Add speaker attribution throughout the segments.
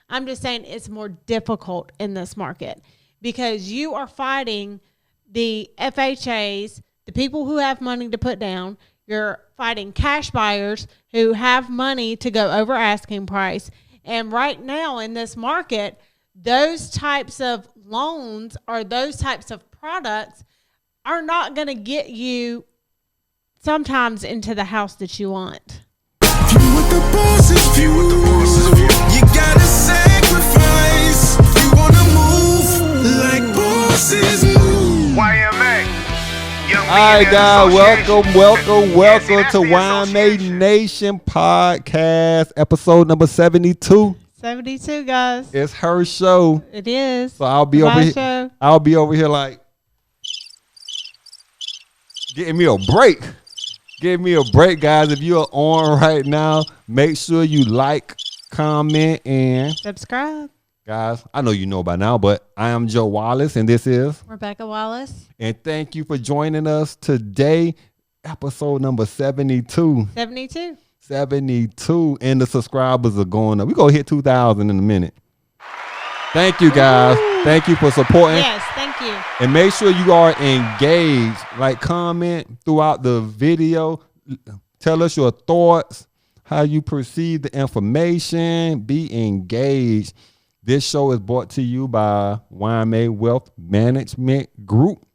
Speaker 1: I'm just saying it's more difficult in this market because you are fighting the FHAs, the people who have money to put down. You're fighting cash buyers who have money to go over asking price. And right now in this market, those types of loans or those types of products are not going to get you sometimes into the house that you want.
Speaker 2: You gotta sacrifice. You wanna move like bosses move. YMA.
Speaker 3: All right, guys, welcome to YMANATION podcast, episode number 72.
Speaker 1: 72, guys.
Speaker 3: It's her show.
Speaker 1: It is.
Speaker 3: So I'll be over here. I'll be over here like getting me a break. Give me a break, guys. If you're on right now, make sure you like, comment, and
Speaker 1: subscribe.
Speaker 3: Guys, I know you know by now, but I am Joe Wallace, and this is
Speaker 1: Rebecca Wallace.
Speaker 3: And thank you for joining us today, episode number 72. 72, and the subscribers are going up. We're going to hit 2,000 in a minute. Thank you, guys. Ooh. Thank you for supporting.
Speaker 1: Yes, thank you.
Speaker 3: And make sure you are engaged. Like, comment throughout the video. Tell us your thoughts, how you perceive the information. Be engaged. This show is brought to you by YMA Wealth Management Group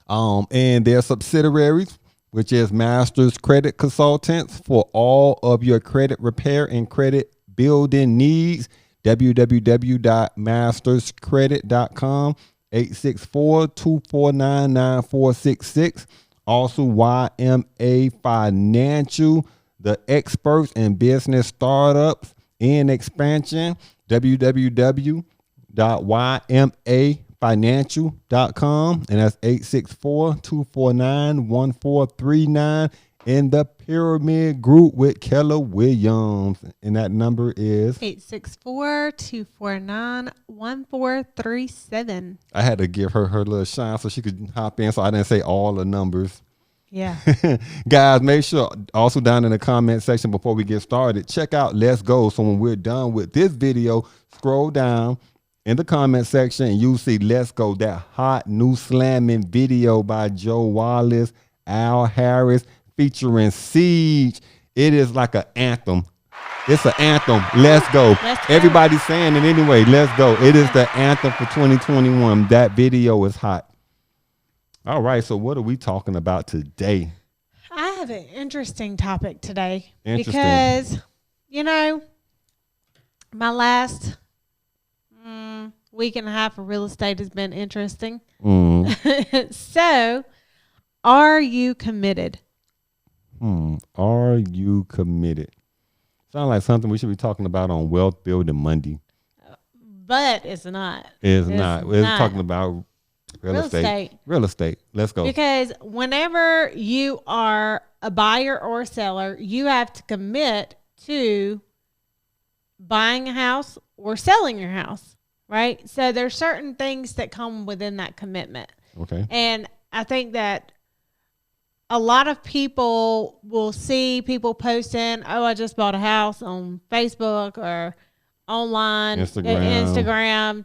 Speaker 3: and their subsidiaries, which is Masters Credit Consultants for all of your credit repair and credit building needs. www.masterscredit.com, 864-249-9466. Also YMA Financial, the experts in business startups and expansion. www.ymafinancial.com, and that's 864-249-1439. In the Pyramid Group with Keller Williams, and that number is
Speaker 1: 864-249-1437.
Speaker 3: I had to give her little shine so she could hop in, so I didn't say all the numbers.
Speaker 1: Yeah.
Speaker 3: Guys, make sure also down in the comment section before we get started, check out Let's Go. So when we're done with this video, scroll down in the comment section and you'll see Let's Go, that hot new slamming video by Joe Wallace, Al Harris, featuring CEEJ. It is like an anthem. It's an anthem. Let's go. Everybody's saying it anyway. Let's go. It is the anthem for 2021. That video is hot. All right. So what are we talking about today?
Speaker 1: I have an interesting topic today. Because, you know, my last week and a half of real estate has been interesting. So, are you committed?
Speaker 3: Are you committed? Sounds like something we should be talking about on Wealth Building Monday.
Speaker 1: But it's not.
Speaker 3: It's not. We're talking about real estate. Real estate. Let's go.
Speaker 1: Because whenever you are a buyer or a seller, you have to commit to buying a house or selling your house, right? So there's certain things that come within that commitment.
Speaker 3: Okay.
Speaker 1: And I think that a lot of people will see people posting, oh, I just bought a house on Facebook or online, Instagram,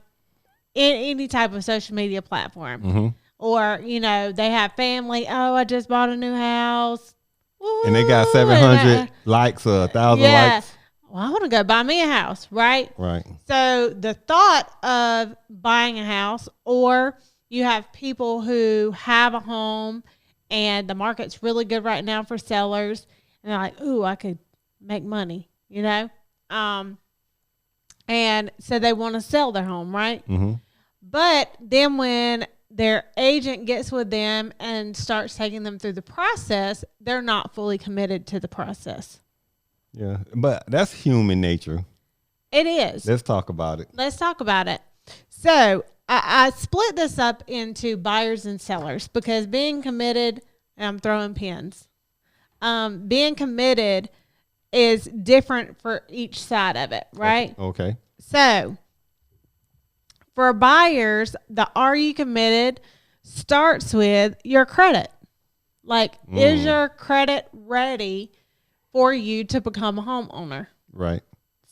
Speaker 1: any type of social media platform.
Speaker 3: Mm-hmm.
Speaker 1: Or, you know, they have family, oh, I just bought a new house. Woo,
Speaker 3: and they got 700 likes or 1,000 likes.
Speaker 1: Well, I want to go buy me a house, right?
Speaker 3: Right.
Speaker 1: So the thought of buying a house, or you have people who have a home and the market's really good right now for sellers. And they're like, ooh, I could make money, you know? And so they want to sell their home, right?
Speaker 3: Mm-hmm.
Speaker 1: But then when their agent gets with them and starts taking them through the process, they're not fully committed to the process.
Speaker 3: Yeah, but that's human nature.
Speaker 1: It is.
Speaker 3: Let's talk about it.
Speaker 1: So I split this up into buyers and sellers because being committed, and I'm throwing pins, being committed is different for each side of it, right?
Speaker 3: Okay.
Speaker 1: So for buyers, the are you committed starts with your credit. Like, is your credit ready for you to become a homeowner?
Speaker 3: Right.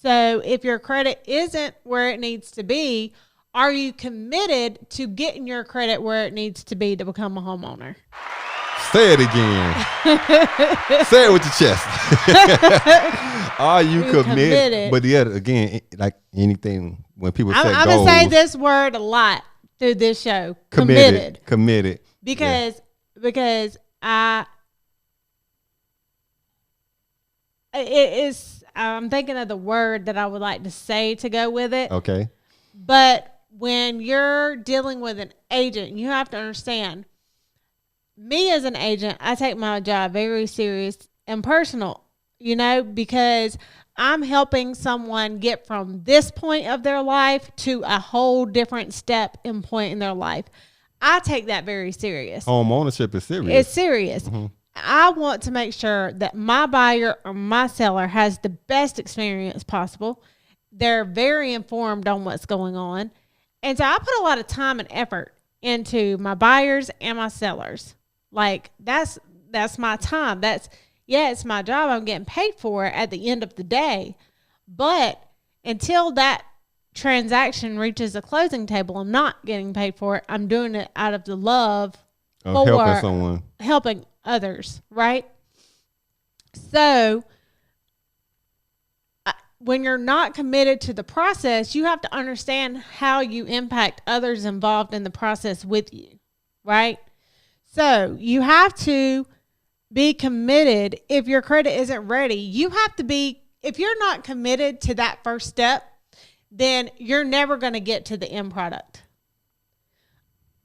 Speaker 1: So if your credit isn't where it needs to be, are you committed to getting your credit where it needs to be to become a homeowner?
Speaker 3: Say it again. Say it with your chest. Are you committed? But yeah, again, like anything, when people say goals.
Speaker 1: I'm going to say this word a lot through this show.
Speaker 3: Committed.
Speaker 1: Because I'm thinking of the word that I would like to say to go with it.
Speaker 3: Okay.
Speaker 1: But when you're dealing with an agent, you have to understand, me as an agent, I take my job very serious and personal, because I'm helping someone get from this point of their life to a whole different step and point in their life. I take that very serious.
Speaker 3: Home ownership is serious.
Speaker 1: It's serious. Mm-hmm. I want to make sure that my buyer or my seller has the best experience possible. They're very informed on what's going on. And so I put a lot of time and effort into my buyers and my sellers. Like that's my time. It's my job. I'm getting paid for it at the end of the day. But until that transaction reaches a closing table, I'm not getting paid for it. I'm doing it out of the love
Speaker 3: of helping someone.
Speaker 1: Helping others, right? So when you're not committed to the process, you have to understand how you impact others involved in the process with you, right? So you have to be committed. If your credit isn't ready, you have to be, if you're not committed to that first step, then you're never going to get to the end product.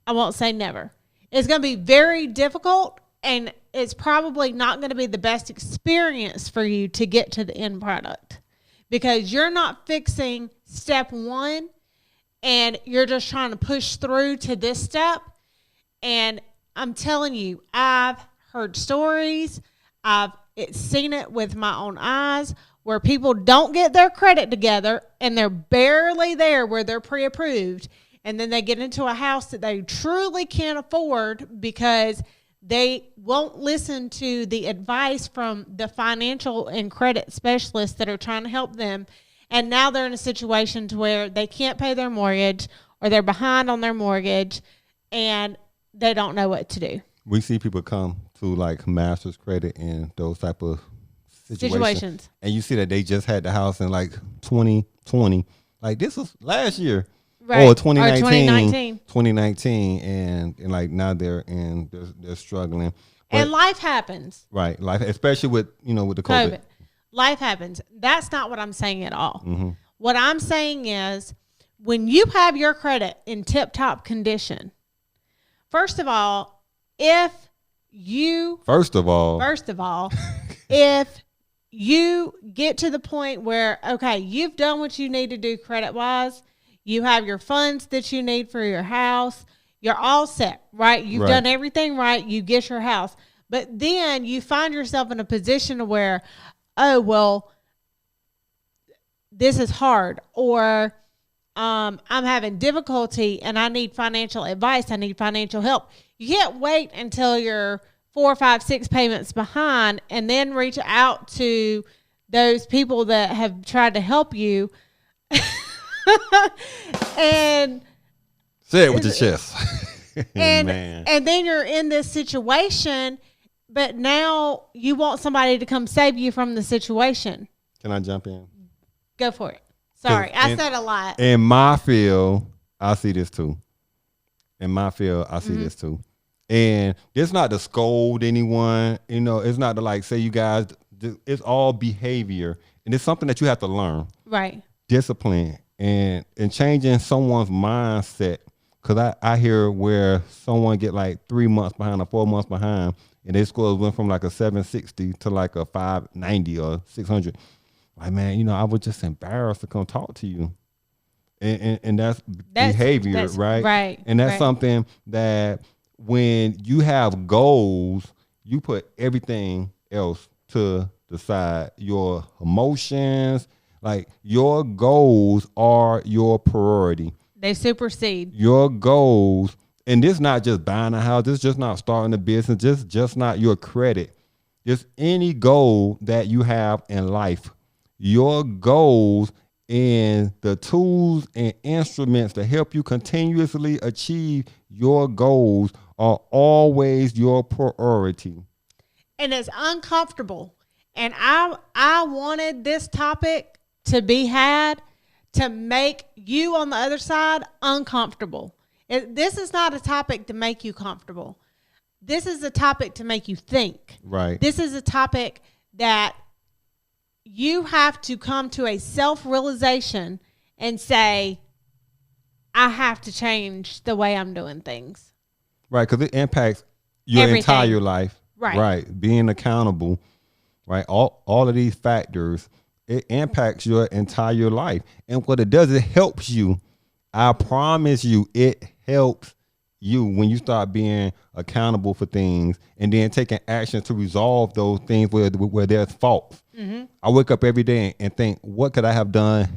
Speaker 1: I won't say never. It's going to be very difficult, and it's probably not going to be the best experience for you to get to the end product because you're not fixing step one and you're just trying to push through to this step. And I'm telling you, I've heard stories. I've seen it with my own eyes where people don't get their credit together and they're barely there where they're pre-approved. And then they get into a house that they truly can't afford because they won't listen to the advice from the financial and credit specialists that are trying to help them. And now they're in a situation to where they can't pay their mortgage or they're behind on their mortgage and they don't know what to do.
Speaker 3: We see people come to like master's credit and those type of situations. And you see that they just had the house in like 2020. Like this was last year.
Speaker 1: Right.
Speaker 3: Or 2019. And like now they're struggling. But,
Speaker 1: and life happens.
Speaker 3: Right. Life, especially with the COVID.
Speaker 1: Life happens. That's not what I'm saying at all.
Speaker 3: Mm-hmm.
Speaker 1: What I'm saying is when you have your credit in tip-top condition, first of all, if you get to the point where, okay, you've done what you need to do credit-wise, you have your funds that you need for your house, you're all set, right? You've done everything right, you get your house. But then you find yourself in a position where, oh, well, this is hard, or I'm having difficulty and I need financial advice, I need financial help. You can't wait until you're 4, 5, 6 payments behind and then reach out to those people that have tried to help you. And
Speaker 3: say it with your chest.
Speaker 1: And then you're in this situation, but now you want somebody to come save you from the situation.
Speaker 3: Can I jump in?
Speaker 1: Go for it. Sorry, I said a lot.
Speaker 3: In my field, I see this too. This too. And it's not to scold anyone. It's not to like say you guys, it's all behavior. And it's something that you have to learn.
Speaker 1: Right.
Speaker 3: Discipline and changing someone's mindset. Because I hear where someone get like 3 months behind or 4 months behind, and their scores went from like a 760 to like a 590 or 600. Like, man, I was just embarrassed to come talk to you. And that's behavior, right?
Speaker 1: Right.
Speaker 3: And that's something that when you have goals, you put everything else to the side. Your emotions, like your goals are your priority.
Speaker 1: They supersede
Speaker 3: your goals. And this not just buying a house. This just not starting a business. Just not your credit. Just any goal that you have in life. your goals and the tools and instruments to help you continuously achieve your goals are always your priority.
Speaker 1: And it's uncomfortable. And I wanted this topic to be had to make you on the other side uncomfortable. This is not a topic to make you comfortable. This is a topic to make you think.
Speaker 3: Right.
Speaker 1: This is a topic that you have to come to a self-realization and say, I have to change the way I'm doing things.
Speaker 3: Right, because it impacts your
Speaker 1: Everything.
Speaker 3: entire life.
Speaker 1: Right.
Speaker 3: Right. Being accountable, right? All of these factors, it impacts your entire life. And what it does, it helps you. I promise you, it helps you when you start being accountable for things and then taking action to resolve those things where there's faults. Mm-hmm. I wake up every day and think, what could I have done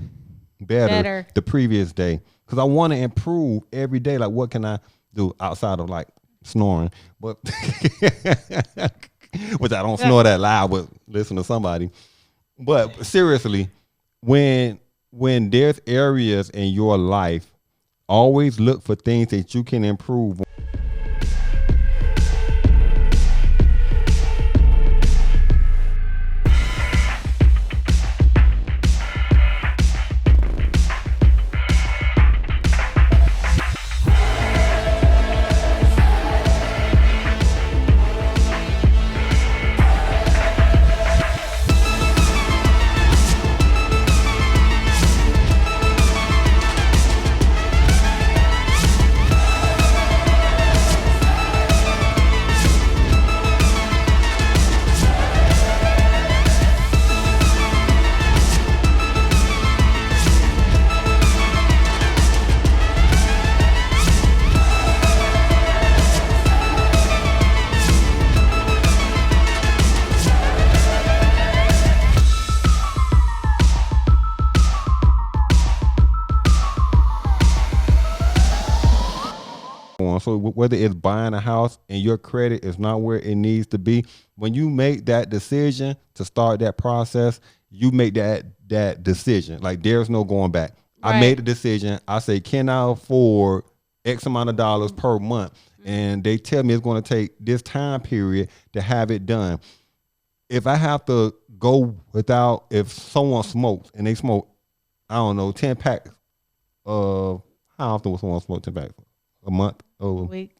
Speaker 3: better the previous day? Because I want to improve every day. Like, what can I do outside of like snoring? But which I don't snore that loud, but listen to somebody. But seriously, when there's areas in your life, always look for things that you can improve on. So whether it's buying a house and your credit is not where it needs to be, when you make that decision to start that process, you make that decision. Like, there's no going back. Right. I made the decision. I say, can I afford X amount of dollars per month? And they tell me it's going to take this time period to have it done. If I have to go without, if someone smokes and they smoke, I don't know, 10 packs of, how often will someone smoke 10 packs? A month? A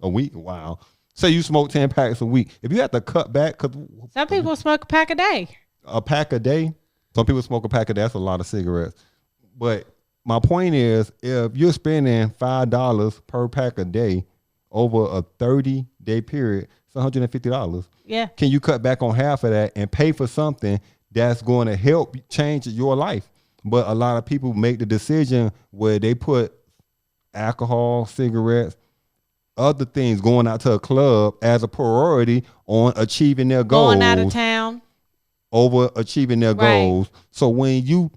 Speaker 3: week? Wow. Say you smoke 10 packs a week. If you have to cut back, because
Speaker 1: some people smoke a pack a day.
Speaker 3: A pack a day? Some people smoke a pack a day. That's a lot of cigarettes. But my point is, if you're spending $5 per pack a day over a 30-day period, it's $150.
Speaker 1: Yeah.
Speaker 3: Can you cut back on half of that and pay for something that's going to help change your life? But a lot of people make the decision where they put alcohol, cigarettes, other things, going out to a club as a priority on achieving their goals.
Speaker 1: Going out of town.
Speaker 3: Over achieving their goals. So when you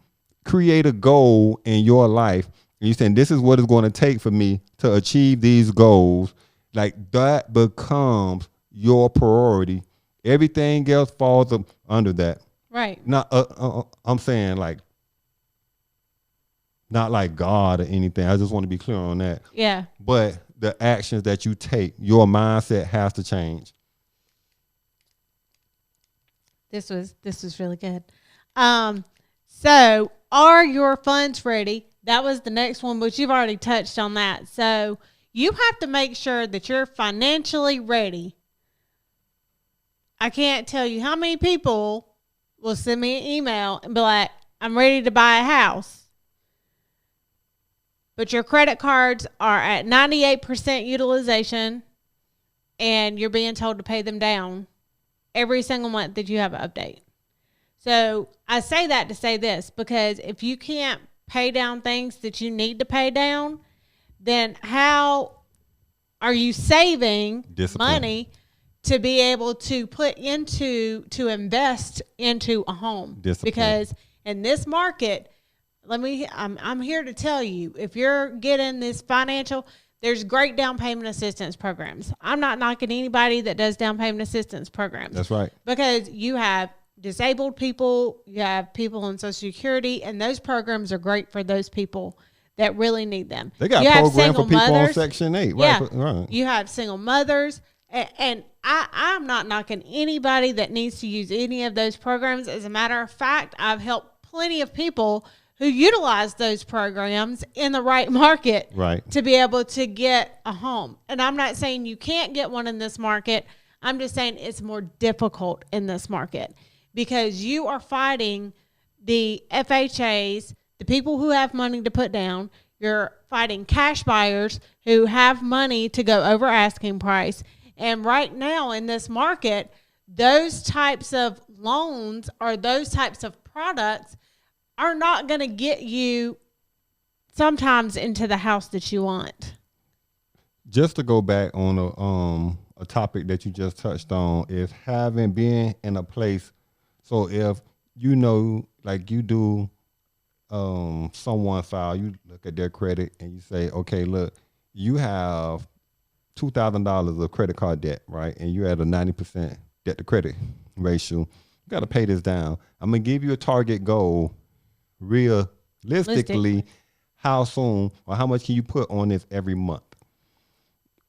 Speaker 3: create a goal in your life, and you're saying, this is what it's going to take for me to achieve these goals, like, that becomes your priority. Everything else falls under that.
Speaker 1: Right.
Speaker 3: Not, I'm saying, like, not like God or anything. I just want to be clear on that.
Speaker 1: Yeah.
Speaker 3: But the actions that you take, your mindset has to change.
Speaker 1: This was really good. So are your funds ready? That was the next one, but you've already touched on that. So you have to make sure that you're financially ready. I can't tell you how many people will send me an email and be like, I'm ready to buy a house. But your credit cards are at 98% utilization and you're being told to pay them down every single month that you have an update. So I say that to say this, because if you can't pay down things that you need to pay down, then how are you saving money to be able to put into, to invest into a home? Because in this market, I'm here to tell you, if you're getting this financial, there's great down payment assistance programs. I'm not knocking anybody that does down payment assistance programs.
Speaker 3: That's right.
Speaker 1: Because you have disabled people, you have people on Social Security, and those programs are great for those people that really need them.
Speaker 3: They got programs for people on Section 8.
Speaker 1: Yeah,
Speaker 3: right.
Speaker 1: You have single mothers, and I'm not knocking anybody that needs to use any of those programs. As a matter of fact, I've helped plenty of people who utilize those programs in the right market to be able to get a home. And I'm not saying you can't get one in this market. I'm just saying it's more difficult in this market because you are fighting the FHAs, the people who have money to put down. You're fighting cash buyers who have money to go over asking price. And right now in this market, those types of loans or those types of products are not going to get you sometimes into the house that you want.
Speaker 3: Just to go back on a topic that you just touched on is being in a place. So if you know, like you do, someone file, you look at their credit and you say, okay, look, you have $2,000 of credit card debt, right? And you're at a 90% debt to credit ratio. You got to pay this down. I'm going to give you a target goal. Realistically, how soon or how much can you put on this every month?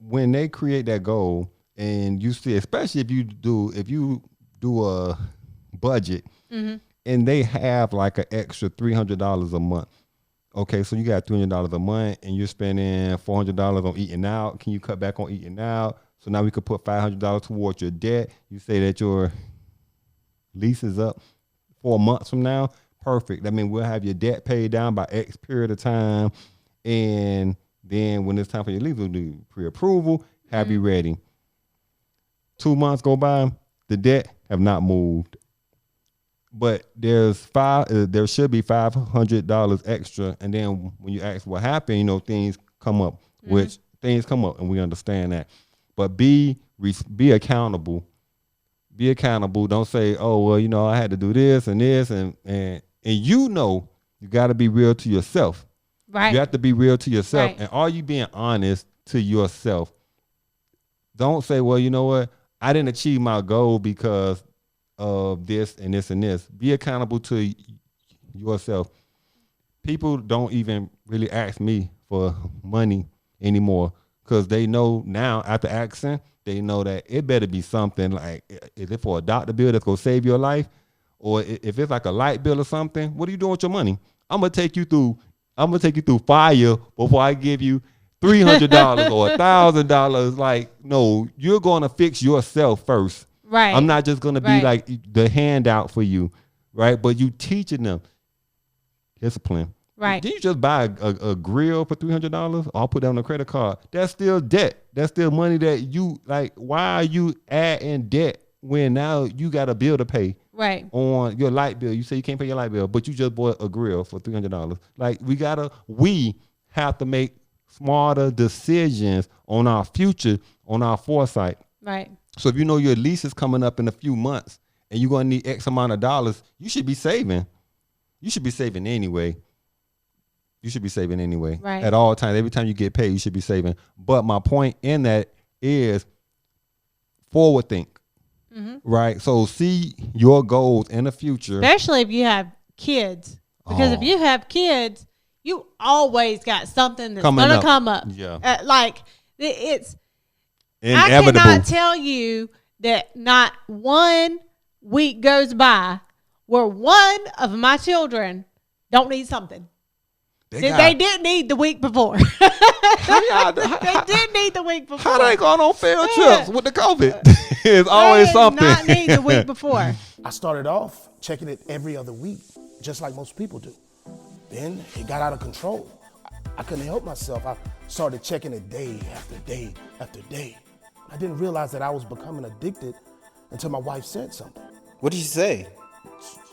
Speaker 3: When they create that goal and you see, especially if you do a budget and they have like an extra $300 a month. Okay, so you got $300 a month and you're spending $400 on eating out. Can you cut back on eating out? So now we could put $500 towards your debt. You say that your lease is up 4 months from now. Perfect. I mean, we'll have your debt paid down by X period of time. And then when it's time for your lease, we'll do pre-approval, have you ready. 2 months go by, the debt have not moved. But there should be $500 extra. And then when you ask what happened, things come up, things come up and we understand that. But be accountable. Be accountable. Don't say, oh, well, I had to do this and this and you got to be real to yourself.
Speaker 1: Right.
Speaker 3: You have to be real to yourself.
Speaker 1: Right.
Speaker 3: And are you being honest to yourself? Don't say, well, you know what? I didn't achieve my goal because of this and this and this. Be accountable to yourself. People don't even really ask me for money anymore because they know now after asking, they know that it better be something like, is it for a doctor bill that's going to save your life? Or if it's like a light bill or something, what are you doing with your money? I'm gonna take you through fire before I give you $300 or $1,000. Like, no, you're gonna fix yourself first.
Speaker 1: Right.
Speaker 3: I'm not just gonna be like the handout for you, right? But you teaching them discipline.
Speaker 1: Right.
Speaker 3: Did you just buy a grill for $300? I'll put that on a credit card. That's still debt. That's still money that you like. Why are you adding debt when now you got a bill to pay?
Speaker 1: Right.
Speaker 3: On your light bill. You say you can't pay your light bill, but you just bought a grill for $300. Like we have to make smarter decisions on our future, on our foresight.
Speaker 1: Right.
Speaker 3: So if you know your lease is coming up in a few months and you're going to need X amount of dollars, you should be saving. You should be saving anyway. You should be saving anyway.
Speaker 1: Right.
Speaker 3: At all times. Every time you get paid, you should be saving. But my point in that is forward think. Right. So see your goals in the future.
Speaker 1: Especially if you have kids. Because if you have kids, you always got something that's going to come up.
Speaker 3: Yeah.
Speaker 1: It's
Speaker 3: inevitable.
Speaker 1: I cannot tell you that not 1 week goes by where one of my children don't need something. They didn't need the week before. They did need the week before.
Speaker 3: How they going on field trips with the COVID? It's always something.
Speaker 1: Not need the week before.
Speaker 4: I started off checking it every other week, just like most people do. Then it got out of control. I couldn't help myself. I started checking it day after day after day. I didn't realize that I was becoming addicted until my wife said something.
Speaker 5: What did she say?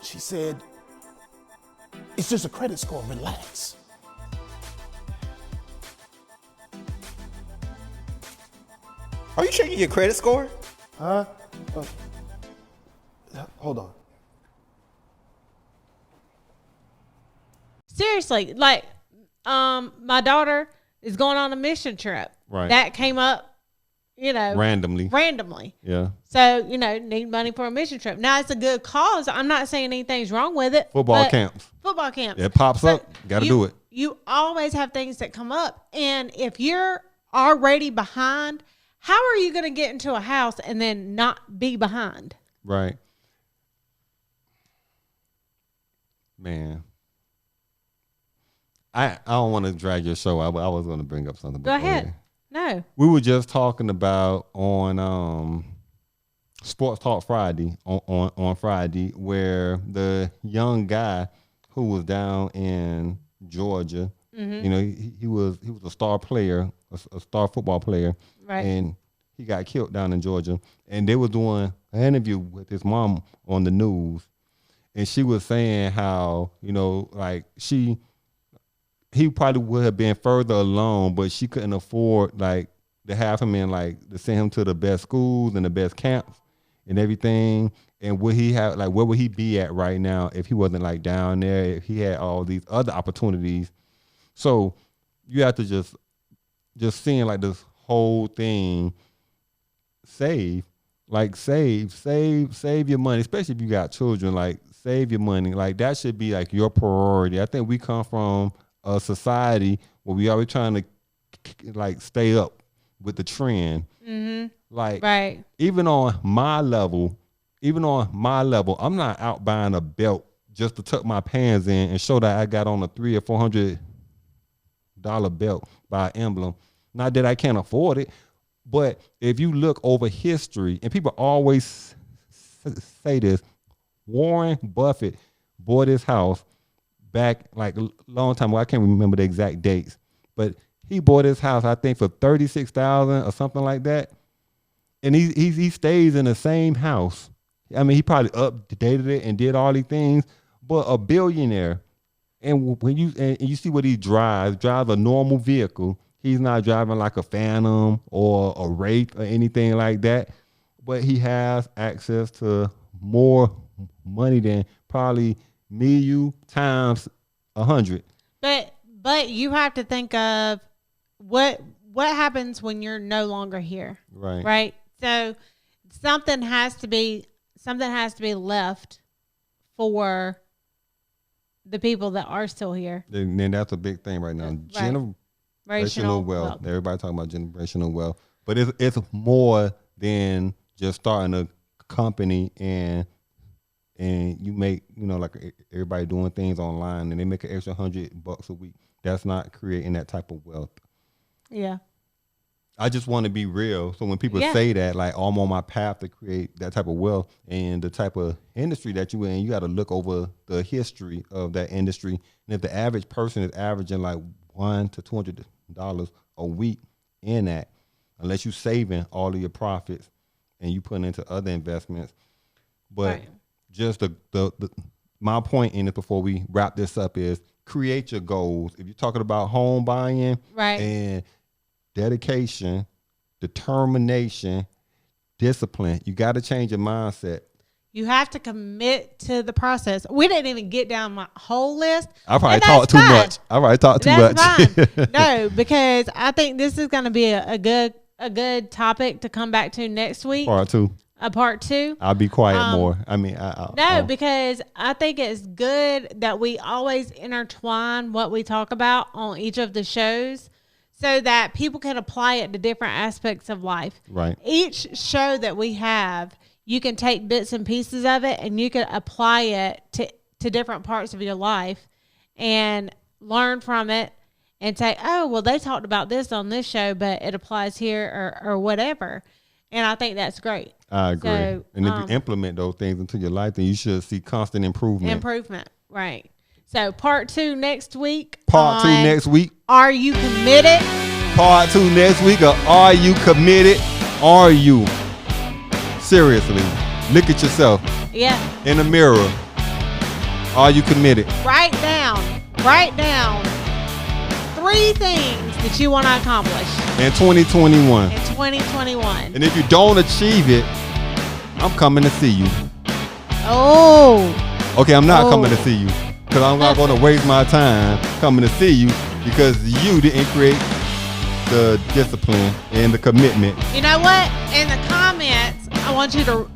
Speaker 4: She said, it's just a credit score, relax.
Speaker 5: Are you checking your credit score?
Speaker 4: Huh? Hold on.
Speaker 1: Seriously, my daughter is going on a mission trip.
Speaker 3: Right.
Speaker 1: That came up
Speaker 3: randomly. Yeah.
Speaker 1: So, need money for a mission trip. Now, it's a good cause. I'm not saying anything's wrong with it.
Speaker 3: Football camps.
Speaker 1: It
Speaker 3: pops up. Got to do it.
Speaker 1: You always have things that come up. And if you're already behind, how are you going to get into a house and then not be behind?
Speaker 3: Right. Man. I don't want to drag your show. I was going to bring up something.
Speaker 1: Go ahead. No.
Speaker 3: We were just talking about on Sports Talk Friday on Friday, where the young guy who was down in Georgia, he was a star player, a star football player,
Speaker 1: right?
Speaker 3: And he got killed down in Georgia. And they were doing an interview with his mom on the news, and she was saying how he probably would have been further along, but she couldn't afford to have him in to send him to the best schools and the best camps and everything. And would he have where would he be at right now if he wasn't down there, if he had all these other opportunities? So you have to just seeing this whole thing, save your money, especially if you got children, save your money. That should be your priority. I think we come from a society where we always trying to stay up with the trend.
Speaker 1: Mm-hmm.
Speaker 3: Right. Even on my level, I'm not out buying a belt just to tuck my pants in and show that I got on a $300 or $400 belt by Emblem. Not that I can't afford it, but if you look over history, and people always say this, Warren Buffett bought his house back a long time ago. I can't remember the exact dates, but he bought his house, I think, for $36,000 or something like that. And he stays in the same house. I mean, he probably updated it and did all these things, but a billionaire. And when you see what he drives a normal vehicle. He's not driving like a Phantom or a Wraith or anything like that, but he has access to more money than probably me, you, times 100.
Speaker 1: But you have to think of what happens when you're no longer here.
Speaker 3: Right.
Speaker 1: Right. So something has to be left for the people that are still here.
Speaker 3: And that's a big thing right now.
Speaker 1: Right.
Speaker 3: Generational wealth. Everybody talking about generational wealth, but it's more than just starting a company and you make everybody doing things online and they make an extra $100 a week. That's not creating that type of wealth.
Speaker 1: Yeah.
Speaker 3: I just want to be real. So when people say that, I'm on my path to create that type of wealth and the type of industry that you in, you got to look over the history of that industry. And if the average person is averaging $100 to $200 a week in that, unless you saving all of your profits and you putting into other investments. But just my point in it before we wrap this up is create your goals. If you're talking about home buying and dedication, determination, discipline, you got to change your mindset.
Speaker 1: You have to commit to the process. We didn't even get down my whole list.
Speaker 3: I probably talked too much.
Speaker 1: Fine. No, because I think this is going to be a good topic to come back to next week.
Speaker 3: Part two.
Speaker 1: Part two.
Speaker 3: I'll be quiet more. I mean,
Speaker 1: because I think it's good that we always intertwine what we talk about on each of the shows, so that people can apply it to different aspects of life.
Speaker 3: Right.
Speaker 1: Each show that we have, you can take bits and pieces of it and you can apply it to different parts of your life and learn from it and say, oh, well, they talked about this on this show, but it applies here or whatever. And I think that's great.
Speaker 3: I agree. So, and if you implement those things into your life, then you should see constant improvement.
Speaker 1: Right. So part 2 next week.
Speaker 3: Part 2 next week.
Speaker 1: Are you committed?
Speaker 3: Part 2 next week. Or are you committed? Are you? Seriously. Look at yourself.
Speaker 1: Yeah.
Speaker 3: In the mirror. Are you committed?
Speaker 1: Write down 3 things that you want to accomplish.
Speaker 3: In 2021.
Speaker 1: And
Speaker 3: if you don't achieve it, I'm coming to see you.
Speaker 1: Oh.
Speaker 3: Okay, I'm not coming to see you. Because I'm not going to waste my time coming to see you because you didn't create the discipline and the commitment.
Speaker 1: You know what? In the comments, I want you to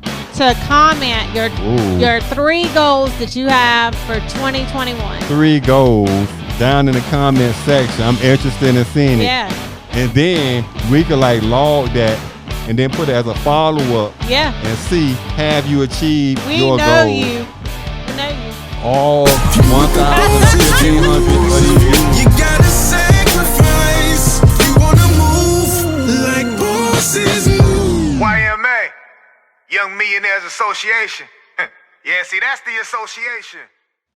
Speaker 1: comment your 3 goals that you have for 2021.
Speaker 3: 3 goals down in the comment section. I'm interested in seeing it.
Speaker 1: Yeah.
Speaker 3: And then we could like log that and then put it as a follow-up.
Speaker 1: Yeah.
Speaker 3: And see, have you achieved
Speaker 1: We
Speaker 3: your
Speaker 1: know
Speaker 3: goal?
Speaker 1: you. We know you.
Speaker 3: All 1,100 of these views.
Speaker 2: You gotta sacrifice. You wanna move like bosses move.
Speaker 6: YMA, Young Millionaires Association. Yeah, see, that's the association.